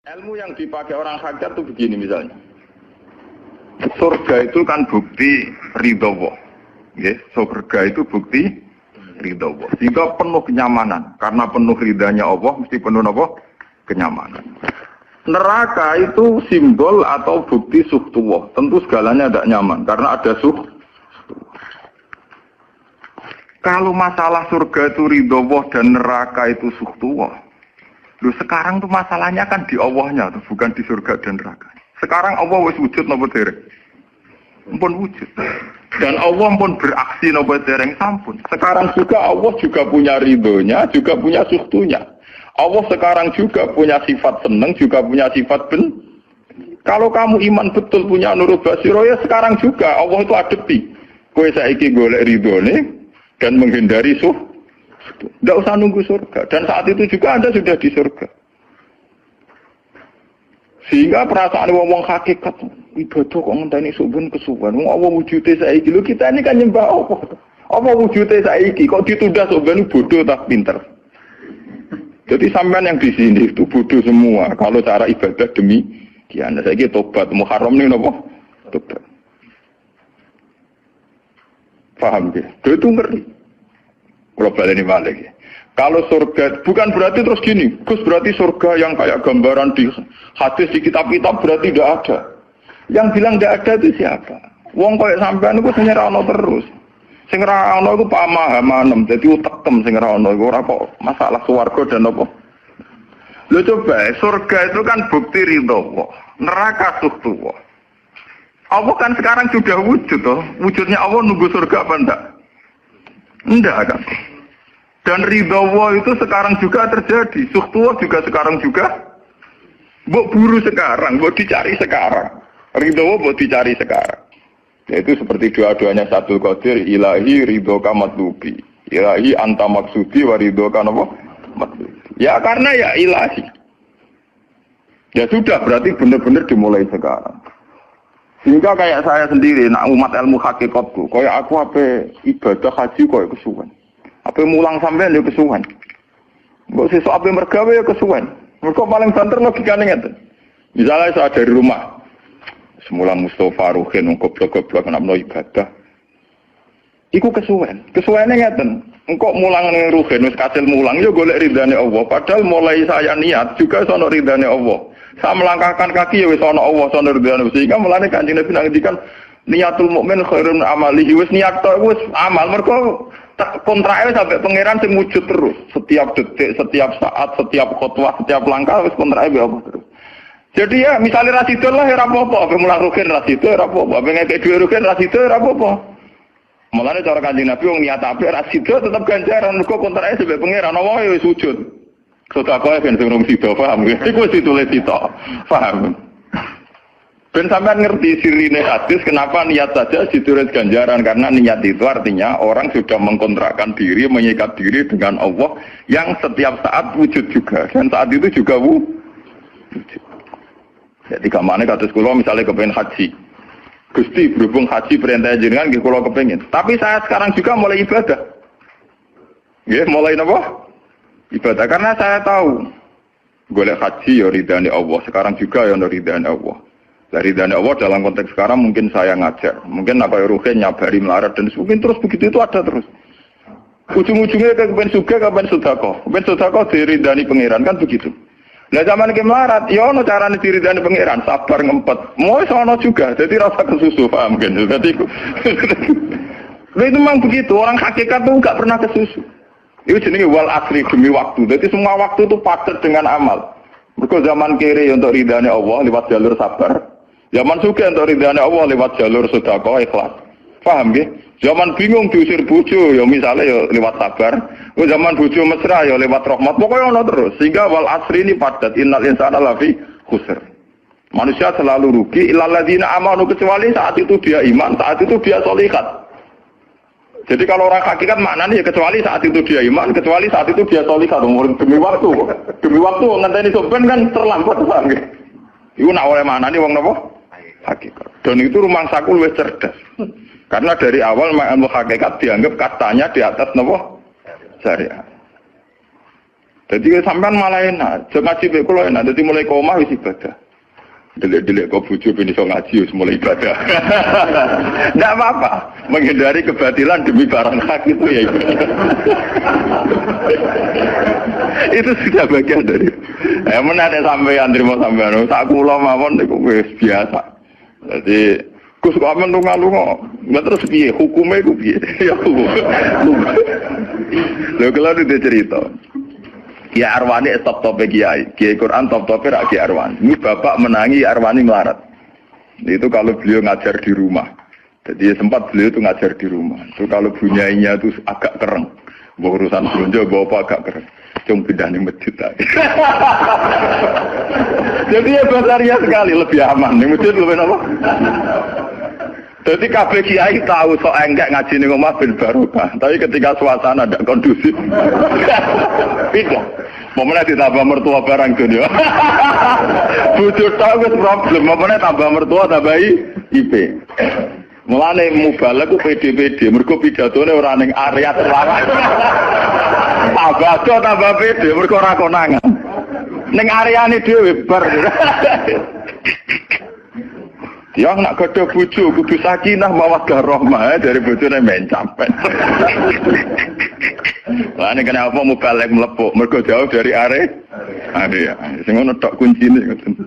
Ilmu yang dipakai orang hakikat itu begini misalnya. Surga itu kan bukti ridho Allah. Ya, surga itu bukti ridho Allah. Sehingga penuh kenyamanan. Karena penuh ridhanya Allah, mesti penuh apa? Kenyamanan. Neraka itu simbol atau bukti suhtullah. Tentu segalanya tidak nyaman. Karena ada Kalau masalah surga itu ridho Allah dan neraka itu suhtullah. Loh sekarang tuh masalahnya kan di Allahnya tuh, bukan di surga dan neraka. Sekarang Allah wis wujud napa dereng? Ampun wujud. Dan Allah pun beraksi napa dereng sampun. Sekarang juga Allah juga punya ridhonya, juga punya suhtunya. Allah sekarang juga punya sifat seneng, juga punya sifat Kalau kamu iman betul punya nurul basiro ya sekarang juga Allah itu adepi. Kowe saiki golek ridhone dan menghindari tidak usah nunggu surga. Dan saat itu juga Anda sudah di surga. Sehingga perasaan wong hakikat ibadah kok ngenteni subuh kesuwen. Wong Allah wujude saiki. Lho kita ini kan nyembah apa? Apa wujude saiki kok ditunda subuh bodoh tak pinter. Jadi sampean yang di sini itu bodoh semua kalau cara ibadah demikian. Saiki tobat Muharram nih napa? Tobat. Paham ya? Itu ngeri. Kalau balik ini balik ya. Kalau surga, bukan berarti terus gini, Gus berarti surga yang kayak gambaran di hadis di kitab-kitab berarti tidak ada. Yang bilang tidak ada itu siapa? Wong kayak sampean itu sing ora ono terus. Sing ora ono iku pamahaman, dadi utekem sing ora ono iku ora kok masalah swarga dan apa. Lho coba, surga itu kan bukti ridho Allah, neraka suhtullah. Allah kan sekarang sudah wujud toh. Wujudnya Allah nunggu surga apa enggak? Enggak kan. Dan ridho Allah itu sekarang juga terjadi. Suhtullah juga sekarang juga. Mbok buru sekarang, mbok dicari sekarang. Ridho Allah mbok dicari sekarang. Yaitu seperti doa-doanya Satul Qadir, ilahi ridho ka matlubi. Ilahi anta maksudi wa ridho ka apa? Matlubi. Ya karena ya ilahi. Ya sudah berarti benar-benar dimulai sekarang. Sehingga kayak saya sendiri, nak umat ilmu hakikatku, kayak aku apa ibadah haji kayak kesuwen. Apa mulang sampean ya kesuwen. Mbok sesuk apa mergawe ya kesuwen. Mergo paling banter logikane ngeten. Misalnya saya dari rumah, semula Mustafa Ruhin goblok-goblok nak mlo ibadah. Iku kesuwen. Kesuwene ngeten. Engko mulang ning Ruhin wis kasil mulang ya golek ridane Allah. Padahal mulai saya niat juga sono ridane Allah. Saya melangkahkan kaki ya wis ana Allah sono ridane. Sehingga mulane Kanjeng Nabi ngendikan niatul mukmin khairun amalihi wis niat tok wis amal mergo kontrake sampai pangeran sing wujud terus. Setiap detik, setiap saat, setiap khotbah, setiap langkah wis kontrake Allah terus. Jadi ya misalnya rasidul lah ya apa-apa, apa mulang rugen rasidul ya apa-apa, apa ngekek dua rugen rasidul ya apa-apa. Mulane cara Kanjeng Nabi wong niat apik rasidul tetep ganjaran mergo kontrake sampai pangeran Allah ya wis wujud. Sedekah ben sing rung sida paham nggih. Iku wis ditulis sita. Paham. Ben sampean ngerti sirine hadis kenapa niat saja ditulis ganjaran karena niat itu artinya orang sudah mengkontrakkan diri, mengikat diri dengan Allah yang setiap saat wujud juga dan saat itu juga wujud. Jadi kamane kados kula misalnya kepengin haji. Gusti berhubung haji perintah jenengan nggih kula kepengin. Tapi saya sekarang juga mulai ibadah. Nggih, mulai napa? Ibadah karena saya tahu golek haji ya ridhani Allah. Sekarang juga ya ridhani Allah. Dari ridhani Allah dalam konteks sekarang mungkin saya ngajar, mungkin apa ruhen nyabari melarat dan mungkin terus begitu itu ada terus. Ujung-ujungnya ke kepen suga, kepen sodako diridhani pangeran kan begitu. Nah zaman ke melarat, ya ono carane diridhani pangeran, sabar ngempet. Mau sono juga, jadi rasa kesusu paham kan? Jadi itu memang begitu. Orang hakikat tuh nggak pernah kesusu. Itu jenenge wal asri demi waktu. Jadi semua waktu itu padat dengan amal. Mergo zaman kiri untuk ridhani Allah lewat jalur sabar. Zaman suka untuk ridhani Allah lewat jalur sedekah ikhlas. Paham nggih? Zaman bingung diusir bojo ya misalnya ya lewat sabar. Zaman bojo mesra ya lewat rahmat. Pokoknya ono terus. Sehingga wal asri ini padat. Innal insana lafi khusr. Manusia selalu rugi illal ladzina amanu kecuali saat itu dia iman, saat itu dia sholihat. Jadi kalau orang hakikat maknanya ya kecuali saat itu dia iman, kecuali saat itu dia sholihat. Demi waktu ngenteni sampean kan terlambat paham nggih. Iku nak oleh maknane wong napa? Hakikat. Dan itu rumah sakul wis cerdas. Karena dari awal ilmu hakikat dianggap katanya di atas napa? Syariat. Jadi sampean malah enak, jangan ngaji mek kula enak. Dadi mulai koma wis ibadah. Delik-delik kok bojo ben iso ngaji wis mulai ibadah. Enggak apa-apa, menghindari kebatilan demi barang hak itu ya. Itu sudah bagian dari. Menarik sampean terima sampean. Sak kula mawon niku wis biasa. Jadi Gus kok amen lunga-lunga. Nggak terus piye hukume ku piye? Ya hukum. Lho kalau itu cerita. Kiai Arwani top-top Kiai. Kiai Quran top-top rak Kiai Arwani. Ini bapak menangi Arwani melarat. Itu kalau beliau ngajar di rumah. Jadi sempat beliau itu ngajar di rumah. Itu kalau bunyainya itu agak kereng. Bawa urusan belanja bawa apa agak kereng. Cuma pindah di masjid tadi. Jadi ya basaria sekali lebih aman. Di masjid lebih apa? Jadi kabeh kiai tahu sok enggak ngaji ning omah ben barokah. Tapi ketika suasana tidak kondusif, pindah. Momennya ditambah mertua barang dunia. Bojo tahu wis problem, momennya tambah mertua tambah IP. Mulane mubalek ku PD-PD, mergo pidatone ora ning area terlarang. Tambah PD, mergo ora konangan. Ning areane dhewe bar. Dia nak gadah bojo kudu sakinah mawaddah rahmah dari bojone men capek. Lah nek kena apa mubalek mlepuk mergo jauh dari area. Sing ngono tok kuncine ngoten.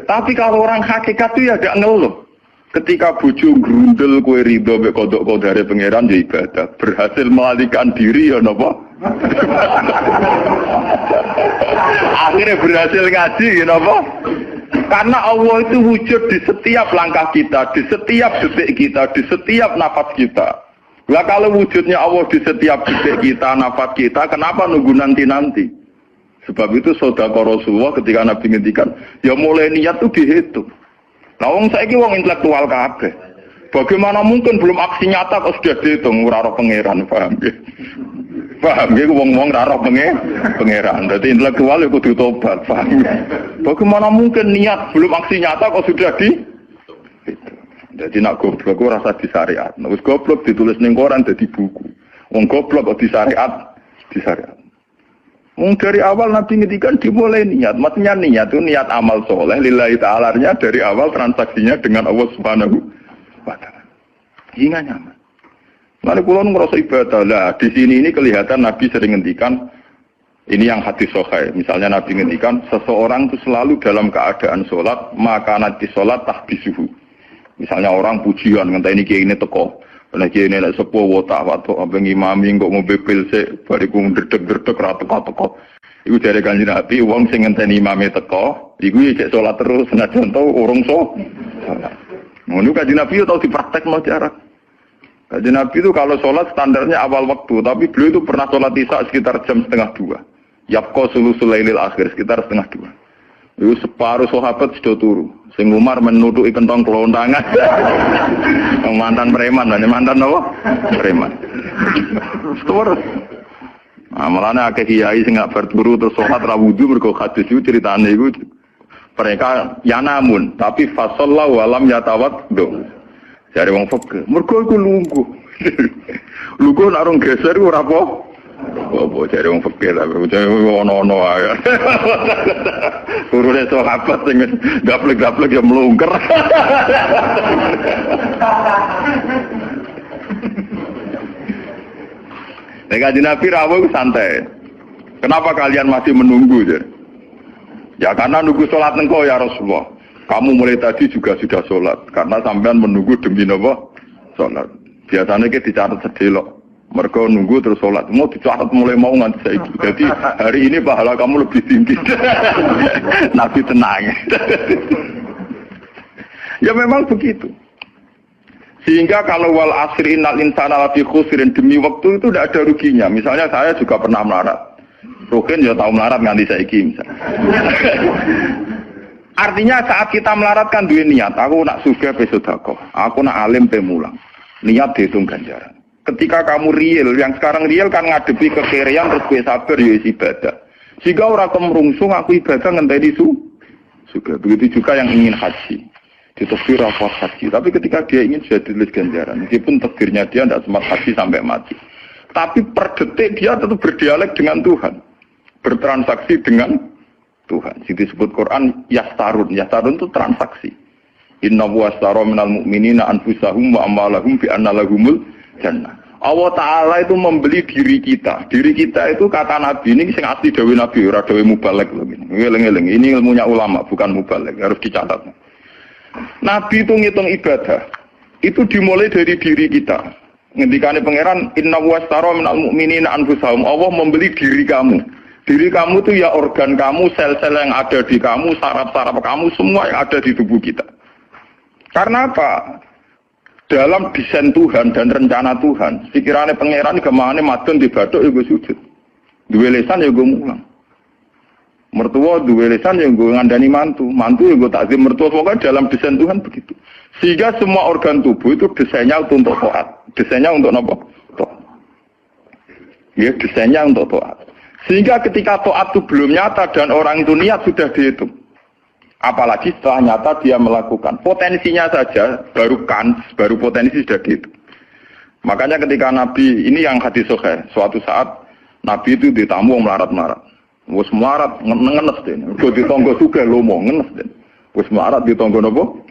Tapi kalau orang hakikat itu ya gak ngeluh. Ketika bojo grundel kowe ridho mek kodok-kodare pangeran ya ibadah. Berhasil melalikan diri ya napa? Akhirnya berhasil ngaji ya napa? Karena Allah itu wujud di setiap langkah kita, di setiap detik kita, di setiap nafas kita. Lah kalau wujudnya Allah di setiap detik kita, nafas kita, kenapa nunggu nanti-nanti? Sebab itu sedekah Rasulullah ketika Nabi ngendikan, ya mulai niat itu dihitung. Nah, wong saiki wong intelektual kabeh. Bagaimana mungkin belum aksi nyata kok sudah dihitung ora roh pangeran, paham ya? Paham ya wong-wong ora roh pangeran. Dadi intelektual ya kudu tobat, paham ya? Bagaimana mungkin niat belum aksi nyata kok sudah di Jadi nak goblok ora rasa di syariat. Nek wis goblok ditulis ning koran dadi buku. Wong goblok kok di syariat, di syariat. Wong dari awal Nabi ngendikan dimulai niat. Maksudnya niat itu niat amal soleh lillahi ta'ala-nya dari awal transaksinya dengan Allah Subhanahu wa ta'ala. Hingga nyaman. Lalu kula ngerasa ibadah lah. Di sini ini kelihatan Nabi sering ngendikan ini yang hadis sahih. Misalnya Nabi ngendikan seseorang itu selalu dalam keadaan sholat maka nanti sholat tahbisuhu. Misalnya orang pujian ngenteni kiai ini teko. Nek kiai ini nek sepuh wotak watuk ambeng imami kok ngombe pil sik bariku ndredeg-ndredeg ra teko-teko. Iku jare Kanjeng Nabi wong sing ngenteni imame teko, iku cek salat terus senajan to urung so. Ngono Kanjeng Nabi tau dipraktekno jarak. Kanjeng Nabi itu kalau sholat standarnya awal waktu, tapi beliau itu pernah sholat isya sekitar jam 1:30. Yapqa sulusul lailil akhir sekitar 1:30. Itu separuh sahabat sudah turu. Sing Umar menuduki kentong kelontangan. Mantan preman, mantan apa? Preman. Terus. Amalane akeh kiai sing gak berturu terus salat ra wudu mergo hadis itu ceritane iku mereka ya namun tapi fasallahu alam yatawaddu. Jare wong fikih, mergo iku lungguh. Lungguh nek rong geser ora apa. Apa jare wong fikih lah, ono-ono ae. Urune sahabat sing gaplek-gaplek ya mlungker. Nek Kanjeng Nabi rawuh santai. Kenapa kalian masih menunggu? Ya karena nunggu sholat engkau ya Rasulullah. Kamu mulai tadi juga sudah sholat. Karena sampean menunggu demi apa? Sholat. Biasanya kita dicatat sedelok. Mereka nunggu terus sholat. Mau dicatat mulai mau nganti saiki. Jadi hari ini pahala kamu lebih tinggi. Nabi tenang. Ya memang begitu. Sehingga kalau wal asri innal insana lafi khusrin demi waktu itu tidak ada ruginya. Misalnya saya juga pernah melarat. Rukin ya tahu melarat nganti saiki misalnya. Artinya saat kita melarat kan duwe niat, aku nak sugih pe sedekah, aku nak alim pe mulang. Niat dihitung ganjaran. Ketika kamu real, yang sekarang real kan ngadepi kekerean terus kowe sabar ya ibadah. Jika ora kemrungsung aku ibadah ngenteni juga. Begitu juga yang ingin haji. Ditakdir rapor haji, tapi ketika dia ingin sudah ditulis ganjaran, meskipun takdirnya dia tidak sempat haji sampai mati. Tapi per detik dia tetap berdialek dengan Tuhan. bertransaksi dengan Tuhan. Jadi disebut Quran yastarun. Yastarun itu transaksi. Inna washtara minal mu'minina anfusahum wa amwalahum bi anna lahumul jannah. Allah Ta'ala itu membeli diri kita. Diri kita itu kata Nabi ini sing asli dawuh Nabi, ora dawuh mubalek lho. Ngeling-eling. Ini ilmunya ulama, bukan mubalek. Harus dicatat. Nabi itu ngitung ibadah. Itu dimulai dari diri kita. Ngendikane pangeran, inna washtara minal mu'minina anfusahum. Allah membeli diri kamu. Diri kamu itu ya organ kamu, sel-sel yang ada di kamu, saraf-saraf kamu, semua yang ada di tubuh kita. Karena apa? Dalam desain Tuhan dan rencana Tuhan, pikirannya pangeran kemana madon di batuk ya gue sujud, dua lesan ya gue mulang, mertua dua lesan ya gue ngandani mantu ya gue takzim mertua. Pokoknya dalam desain Tuhan begitu. Sehingga semua organ tubuh itu desainnya untuk taat, desainnya untuk apa? Taat. Ya desainnya untuk taat. Sehingga ketika taat itu belum nyata dan orang itu niat sudah dihitung. Apalagi setelah nyata dia melakukan. Potensinya saja, baru potensi sudah gitu. Makanya ketika Nabi, ini yang hadis sahih, suatu saat Nabi itu ditamu melarat-melarat. Wes melarat, ngenes deh. Kalau ditonggo juga lomo, ngenes deh. Wes melarat ditonggo nopo?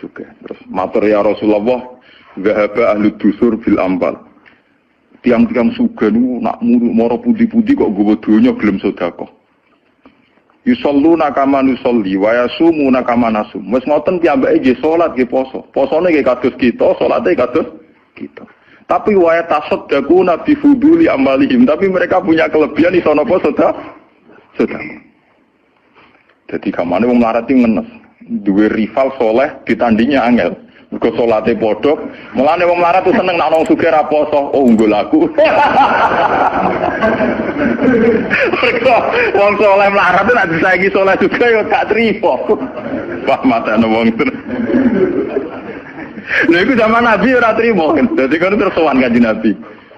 Juga. Terus matur ya Rasulullah, zahaba ahlu dusur bil ambal. Tiang-tiang suga itu nak moro pudi-pudi kok gue donya gelem sedekah. Yusalluna kama nusolli wa yasumuna kama nasum. Wis ngoten piyambake nggih salat nggih poso. Posone nggih kados kita, salate kados kita. Tapi wa tasaddaquna bi fuduli amalihim. Tapi mereka punya kelebihan iso napa sedekah. Jadi kamane wong melarat iki ngenes. Duwe rival soleh ditandingnya angel. Mergo salate padha. Mulane wong melarat tuh seneng nek wong sugih ra poso. Oh unggul aku. Wong soleh melarat itu nanti saiki soleh juga ya gak trimo. Wah matane wong itu. Lha iku zaman Nabi ora trimo. Dadi kan terus sowan Kanjeng Nabi.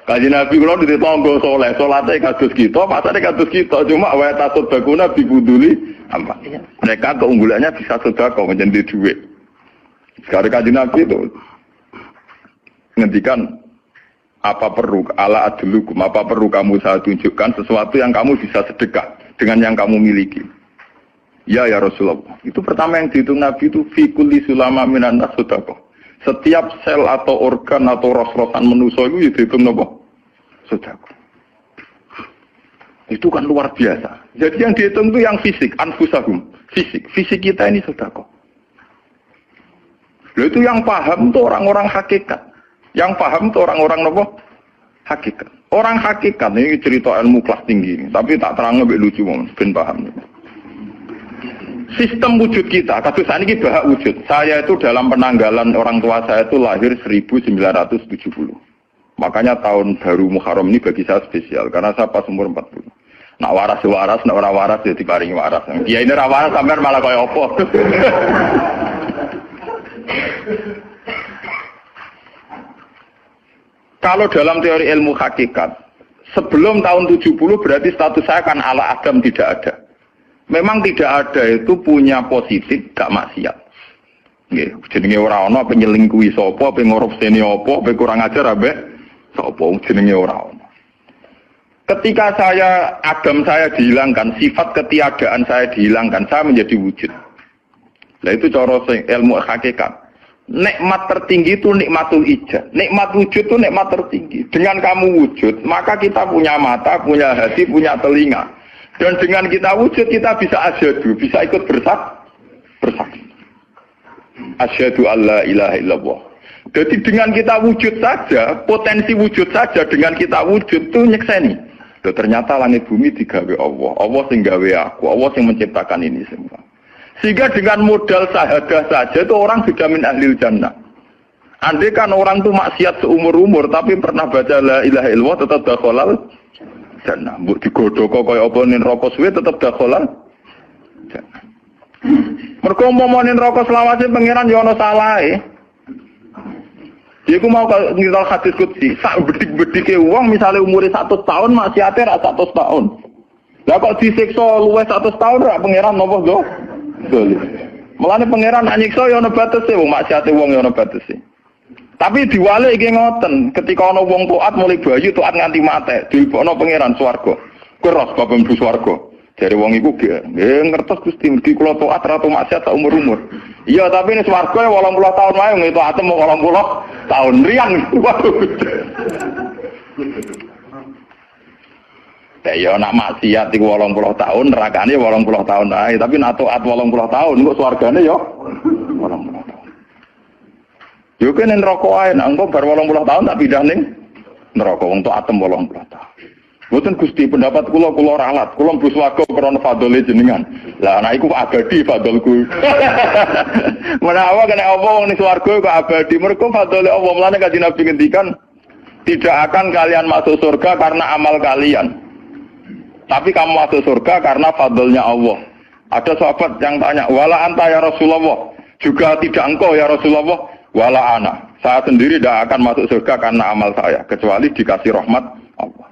Kanjeng Nabi kula ditonggo soleh, salate kados kita, pasane kados kita, cuma wae tasud bakuna bibuduli apa. Mereka keunggulannya bisa sedekah menjadi duit. Sekarang Kanjeng Nabi itu ngendikan apa perlu ala adlukum, apa perlu kamu saya tunjukkan sesuatu yang kamu bisa sedekah dengan yang kamu miliki. Ya Rasulullah. Itu pertama yang dihitung Nabi itu fi kulli sulama minan nas sedekah. Setiap sel atau organ atau ros-rosan manusia itu dihitung apa? Sedekah. Itu kan luar biasa. Jadi yang dihitung itu yang fisik, anfusahum, fisik. Fisik kita ini sedekah. Lalu itu yang paham itu orang-orang hakikat. Yang paham itu orang-orang apa? Hakikat. Orang hakikat ini cerita ilmu kelas tinggi, tapi tak terang lebih lucu ben paham. Sistem wujud kita, kasus ini bahak wujud. Saya itu dalam penanggalan orang tua saya itu lahir 1970. Makanya tahun baru Muharram ini bagi saya spesial karena saya pas umur 40. Nak waras, nak orang waras ya diparingi waras. Ya ini ra waras sampean malah kaya apa. Kalau dalam teori ilmu hakikat, sebelum tahun 70 berarti status saya kan ala Adam tidak ada. Memang tidak ada itu punya positif, gak maksiat. Nggih, jenenge ora ana penyelingkuhi sapa, pengorupseni apa, kurang ajar ambek sapa, jenenge ora ana. Ketika Adam saya dihilangkan, sifat ketiadaan saya dihilangkan, saya menjadi wujud. Nah itu cara ilmu hakikat. Nikmat tertinggi itu nikmatul ijad. Nikmat wujud itu nikmat tertinggi. Dengan kamu wujud, maka kita punya mata, punya hati, punya telinga. Dan dengan kita wujud, kita bisa asyhadu, bisa ikut bersaksi. Asyhadu alla ilaha illallah. Jadi dengan kita wujud saja, potensi wujud saja dengan kita wujud itu nyekseni. Loh, ternyata langit bumi digawe Allah. Allah sing gawe aku, Allah sing menciptakan ini semua. Sehingga dengan modal syahadah saja itu orang sudah min ahlil jannah. Andai kan orang itu maksiat seumur-umur tapi pernah baca la ilaha illallah tetap dakhalal jannah. Mbok digodhok kaya apa ning neraka suwe tetap dakhalal jannah. Mergo umpama ning neraka selawase pangeran yo ana salahe. Iku mau ngiral hadis qudsi, sak bedik-bedike wong misale umure 100 tahun maksiate ra 100 tahun. Lah kok disiksa luwih 100 tahun ra pangeran napa lho? Betul. Mulane pangeran nyiksa ya ana batese wong maksiate wong ya ana batese. Tapi diwalik iki ngoten, ketika ana wong taat mulai bayu taat nganti mate, dilebokno pangeran swarga. Keras bab mlebu swarga. Jare wong iku nggih ngertos Gusti mergi kula taat ra maksiat sak umur-umur. Iya, tapi nek swarga ya 80 tahun wae ngeto atem 80 tahun rian. Waduh. Ya nak maksiat iku 80 tahun, nerakane 80 tahun ae, tapi nak taat 80 tahun kok swargane ya 80 tahun. Yo kene neraka ae, nak engko bar 80 tahun tak pindah ning neraka wong taat 80 tahun. Mboten Gusti pendapat kula ralat, kula mlebu swarga krana fadhole jenengan. Lah anak iku abadi fadholku. Menawa kena apa wong ning swarga kok abadi, mergo fadhole Allah. Mulane kanjeng Nabi ngendikan, tidak akan kalian masuk surga karena amal kalian. Tapi kamu masuk surga karena fadlnya Allah. Ada sahabat yang tanya, wala anta ya Rasulullah. Juga tidak engkau ya Rasulullah. Wala ana. Saya sendiri tidak akan masuk surga karena amal saya. Kecuali dikasih rahmat Allah.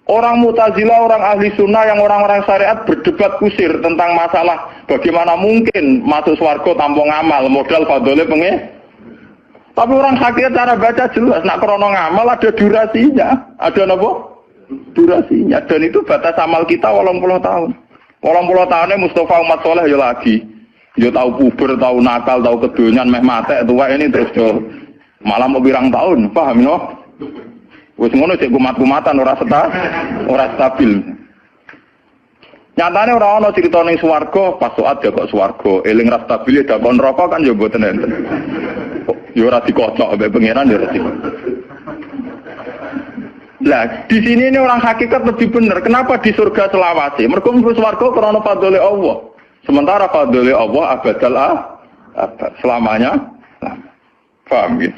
Orang Mu'tazilah, orang ahli sunnah, yang orang-orang syariat berdebat kusir tentang masalah bagaimana mungkin masuk swarga tanpa ngamal, modal fadlnya pengen. Tapi orang hakikat cara baca jelas, nak krono ngamal ada durasinya. Ada apa? Durasinya, dan itu batas amal kita 80 tahun. 80 tahunnya Mustafa umat soleh ya lagi. Ya tahu puber, tahu nakal, tahu kedonyan, meh matek tua ini terus yo malah mau birang tahun, paham no? Wes ngono cek kumat-kumatan ora stabil. Nyatane ora ana crita ning swarga, pas saat ya kok swarga, eling ra stabil ya kon neraka kan ya mboten enten. Ya ora dikocok mbek pangeran ya ora dikocok. Lah, di sini ini orang hakikat lebih benar. Kenapa di surga selawase? Mergo mlebu swarga krana fadhole Allah. Sementara fadhole Allah abadal abad, selamanya. Paham ya?